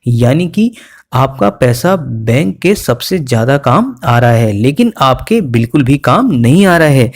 यानी कि आपका पैसा बैंक के सबसे ज़्यादा काम आ रहा है, लेकिन आपके बिल्कुल भी काम नहीं आ रहा है।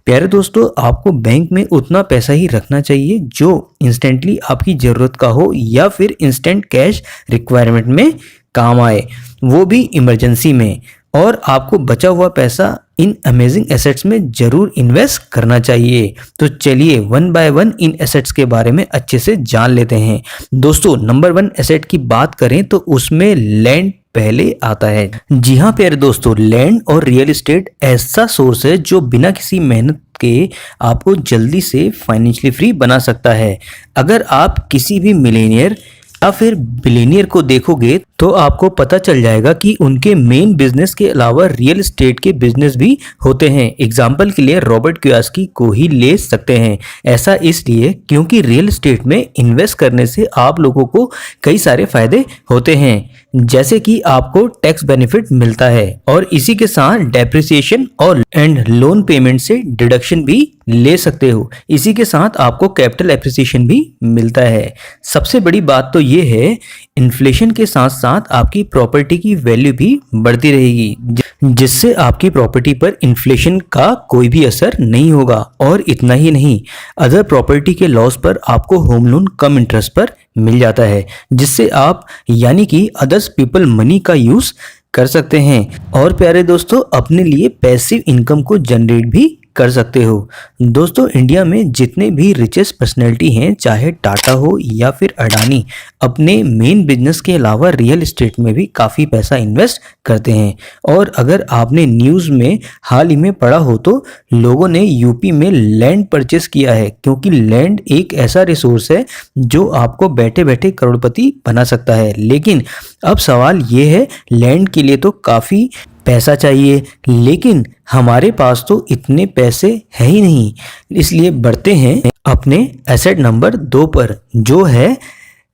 प्यारे दोस्तों, आपको बैंक में उतना पैसा ही रखना चाहिए जो इंस्टेंटली आपकी ज़रूरत का हो या फिर इंस्टेंट कैश रिक्वायरमेंट में काम आए, वो भी इमरजेंसी में। और आपको बचा हुआ पैसा इन अमेजिंग एसेट्स में जरूर इन्वेस्ट करना चाहिए। तो चलिए one by one in assets के बारे में अच्छे से जान लेते हैं। दोस्तों, नंबर 1 एसेट की बात करें तो उसमें लैंड पहले आता है। जी हाँ प्यारे दोस्तों, लैंड और रियल एस्टेट ऐसा सोर्स है जो बिना किसी मेहनत के आपको जल्दी से फाइनेंशियली फ्री बना सकता है। अगर आप किसी भी मिलेनियर या फिर बिलियनियर को देखोगे तो आपको पता चल जाएगा कि उनके मेन बिजनेस के अलावा रियल एस्टेट के बिजनेस भी होते हैं। एग्जाम्पल के लिए रॉबर्ट कियोसाकी को ही ले सकते हैं। ऐसा इसलिए क्योंकि रियल एस्टेट में इन्वेस्ट करने से आप लोगों को कई सारे फायदे होते हैं, जैसे कि आपको टैक्स बेनिफिट मिलता है और इसी के साथ डेप्रिसिएशन और लोन पेमेंट से डिडक्शन भी ले सकते हो। इसी के साथ आपको कैपिटल एप्रिसिएशन भी मिलता है। सबसे बड़ी बात तो ये है, इन्फ्लेशन के साथ साथ आपकी प्रॉपर्टी की वैल्यू भी बढ़ती रहेगी, जिससे आपकी प्रॉपर्टी पर इन्फ्लेशन का कोई भी असर नहीं होगा। और इतना ही नहीं, अदर प्रॉपर्टी के लॉस पर आपको होम लोन कम इंटरेस्ट पर मिल जाता है, जिससे आप यानी कि अदर्स पीपल मनी का यूज कर सकते हैं। और प्यारे दोस्तों, अपने लिए पैसिव इनकम को जनरेट भी कर सकते हो। दोस्तों, इंडिया में जितने भी रिचेस्ट पर्सनैलिटी हैं, चाहे टाटा हो या फिर अडानी, अपने मेन बिजनेस के अलावा रियल एस्टेट में भी काफ़ी पैसा इन्वेस्ट करते हैं। और अगर आपने न्यूज़ में हाल ही में पढ़ा हो तो लोगों ने यूपी में लैंड परचेस किया है, क्योंकि लैंड एक ऐसा रिसोर्स है जो आपको बैठे बैठे करोड़पति बना सकता है। लेकिन अब सवाल ये है, लैंड के लिए तो काफ़ी पैसा चाहिए, लेकिन हमारे पास तो इतने पैसे है ही नहीं। इसलिए बढ़ते हैं अपने एसेट नंबर 2 पर, जो है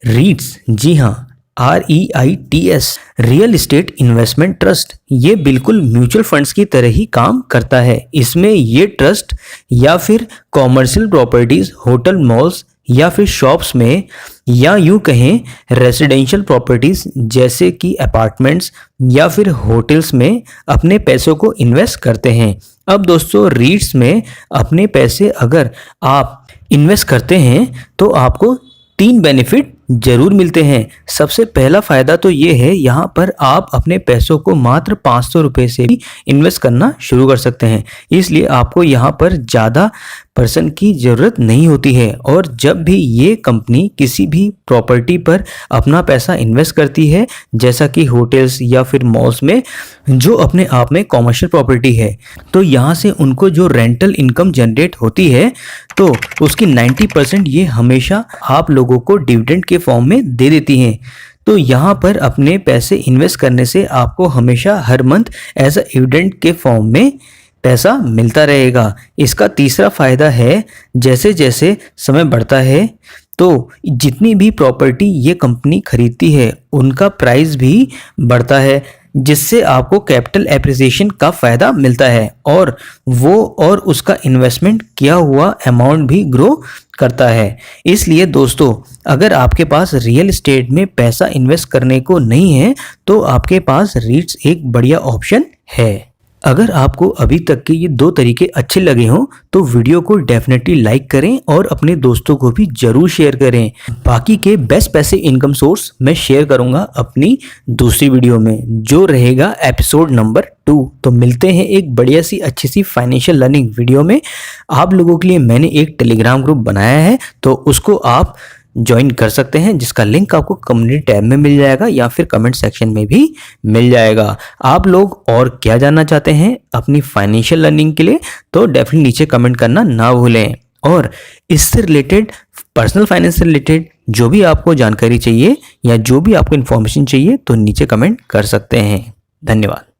रीट्स। जी हाँ, REITS, real estate investment trust. ये बिल्कुल म्यूचुअल फंड्स की तरह ही काम करता है। इसमें ये ट्रस्ट या फिर कॉमर्शियल प्रॉपर्टीज, होटल, मॉल्स या फिर शॉप्स में, या यूं कहें रेजिडेंशियल प्रॉपर्टीज जैसे कि अपार्टमेंट्स या फिर होटल्स में अपने पैसों को इन्वेस्ट करते हैं। अब दोस्तों, रीट्स में अपने पैसे अगर आप इन्वेस्ट करते हैं तो आपको 3 बेनिफिट जरूर मिलते हैं। सबसे पहला फायदा तो ये है, यहाँ पर आप अपने पैसों को मात्र 500 रुपये से भी इन्वेस्ट करना शुरू कर सकते हैं। इसलिए आपको यहाँ पर ज़्यादा पर्सन की ज़रूरत नहीं होती है। और जब भी ये कंपनी किसी भी प्रॉपर्टी पर अपना पैसा इन्वेस्ट करती है, जैसा कि होटल्स या फिर मॉल्स में, जो अपने आप में कॉमर्शियल प्रॉपर्टी है, तो यहाँ से उनको जो रेंटल इनकम जनरेट होती है तो उसकी 90% ये हमेशा आप लोगों को डिविडेंड के फॉर्म में दे देती हैं। तो यहाँ पर अपने पैसे इन्वेस्ट करने से आपको हमेशा हर मंथ एज अ डिविडेंड के फॉर्म में पैसा मिलता रहेगा। इसका तीसरा फायदा है, जैसे जैसे समय बढ़ता है तो जितनी भी प्रॉपर्टी ये कंपनी खरीदती है उनका प्राइस भी बढ़ता है, जिससे आपको कैपिटल एप्रिसिएशन का फ़ायदा मिलता है और उसका इन्वेस्टमेंट किया हुआ अमाउंट भी ग्रो करता है। इसलिए दोस्तों, अगर आपके पास रियल एस्टेट में पैसा इन्वेस्ट करने को नहीं है तो आपके पास रीट्स एक बढ़िया ऑप्शन है। अगर आपको अभी तक के ये 2 तरीके अच्छे लगे हों तो वीडियो को डेफिनेटली लाइक करें और अपने दोस्तों को भी जरूर शेयर करें। बाकी के बेस्ट पैसिव इनकम सोर्स मैं शेयर करूंगा अपनी दूसरी वीडियो में, जो रहेगा एपिसोड नंबर 2। तो मिलते हैं एक बढ़िया सी अच्छी सी फाइनेंशियल लर्निंग वीडियो में। आप लोगों के लिए मैंने एक टेलीग्राम ग्रुप बनाया है, तो उसको आप ज्वाइन कर सकते हैं, जिसका लिंक आपको कम्युनिटी टैब में मिल जाएगा या फिर कमेंट सेक्शन में भी मिल जाएगा। आप लोग और क्या जानना चाहते हैं अपनी फाइनेंशियल लर्निंग के लिए तो डेफिनेटली नीचे कमेंट करना ना भूलें। और इससे रिलेटेड, पर्सनल फाइनेंस से रिलेटेड जो भी आपको जानकारी चाहिए या जो भी आपको इन्फॉर्मेशन चाहिए तो नीचे कमेंट कर सकते हैं। धन्यवाद।